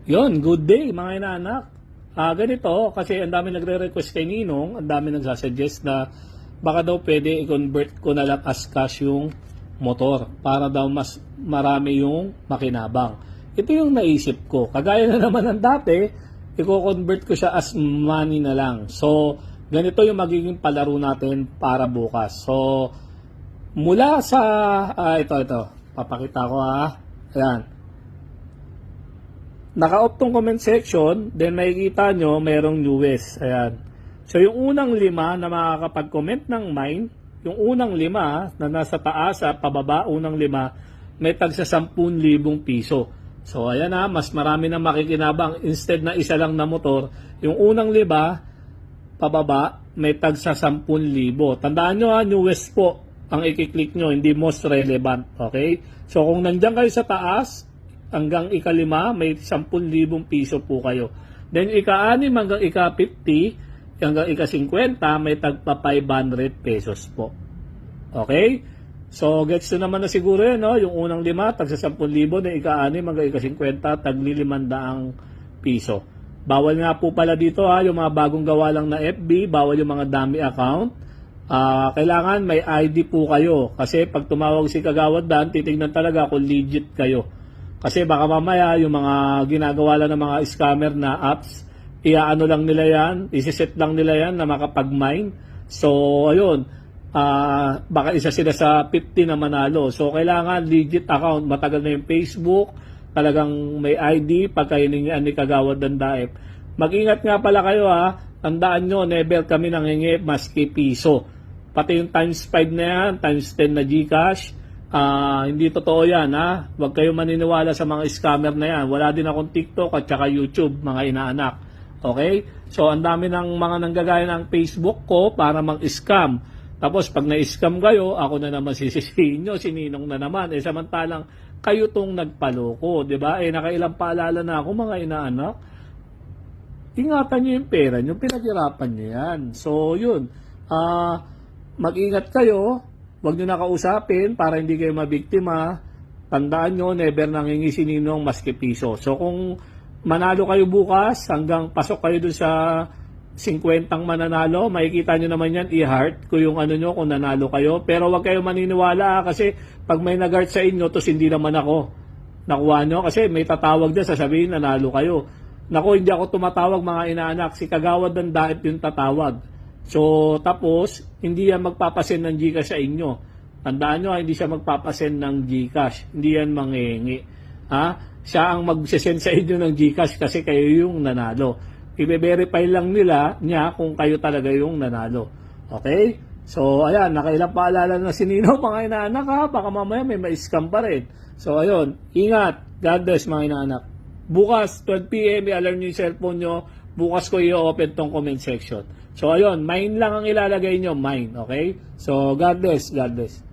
Yon, good day mga inaanak. Ganito, kasi ang dami nagre-request kay Ninong, ang dami nagsasuggest na baka daw pwede i-convert ko na lang as cash yung motor para daw mas marami yung makinabang. Ito yung naisip ko. Kagaya na naman ng dati, i-convert ko siya as money na lang. So, ganito yung magiging palaro natin para bukas. So, mula sa, ito, papakita ko Ayan. Naka-off tong comment section, then makikita nyo merong newest. Ayan. So yung unang 5 na makakapag-comment ng mine, yung unang 5 na nasa taas at pababa, unang 5, may tagsa 10,000 piso. So ayan mas marami na makikinabang instead na isa lang na motor. Yung unang 5, pababa, may tagsa 10,000. Tandaan nyo newest po ang i-click nyo, hindi most relevant. Okay? So kung nandyan kayo sa taas, hanggang ika-5, may 10,000 piso po kayo. Then ika-6 hanggang ika-50, hanggang ika-50, may tagpa 500 pesos po. Okay? So, gets na naman na siguro yun, no? Yung unang 5, tagsa 10,000, then ika-6 hanggang ika-50, tagli 500 piso. Bawal nga po pala dito, yung mga bagong gawa lang na FB, bawal yung mga dummy account. Kailangan may ID po kayo. Kasi pag tumawag si Kagawad Dan, titignan talaga kung legit kayo. Kasi baka mamaya yung mga ginagawa lang ng mga scammer na apps, iaano lang nila yan, isiset lang nila yan na makapag-mine. So, ayun, baka isa sila sa 50 na manalo. So, kailangan legit account, matagal na yung Facebook, talagang may ID, pagka hiningian ni Kagawad ng Daep. Mag-ingat nga pala kayo tandaan nyo, never kami nanghingi maski piso. Pati yung times 5 na yan, times 10 na GCash, hindi totoo yan Huwag kayo maniniwala sa mga scammer na yan. Wala din akong TikTok at saka YouTube, mga inaanak. Okay? So, ang dami ng mga nanggagaya ng Facebook ko para mang-scam. Tapos, pag na-scam kayo, ako na naman sisisihin nyo, sininong na naman. Samantalang, kayo tong nagpaloko. Diba? Nakailang paalala na ako, mga inaanak. Ingatan nyo yung pera nyo, pinaghirapan nyo yan. So, yun. Mag-ingat kayo. Huwag nyo nakausapin para hindi kayo mabiktima. Tandaan nyo, never nangingi si Ninong maski piso. So kung manalo kayo bukas, hanggang pasok kayo dun sa 50 mananalo, makikita nyo naman yan, i-heart ko yung nyo kung nanalo kayo. Pero huwag kayo maniniwala kasi pag may nag-heart sa inyo, tos hindi naman ako. Nakuha nyo? Kasi may tatawag dyan, sasabihin nanalo kayo. Naku, hindi ako tumatawag mga inaanak. Si Kagawad ng Daep yung tatawag. So, tapos, hindi yan magpapasend ng GCash sa inyo. Tandaan nyo, hindi siya magpapasend ng GCash. Hindi yan manghihingi. Siya ang magsisend sa inyo ng GCash kasi kayo yung nanalo. I-verify lang niya kung kayo talaga yung nanalo. Okay? So, ayan, nakailang paalala na si Nino, mga inaanak baka mamaya may ma-scam pa rin. So, ayun, ingat. God bless mga inaanak. Bukas, 12 PM, i-alarm nyo yung cellphone nyo. Bukas ko i-open tong comment section. So, ayun, mine lang ang ilalagay nyo, mine, okay? So, God bless, God bless.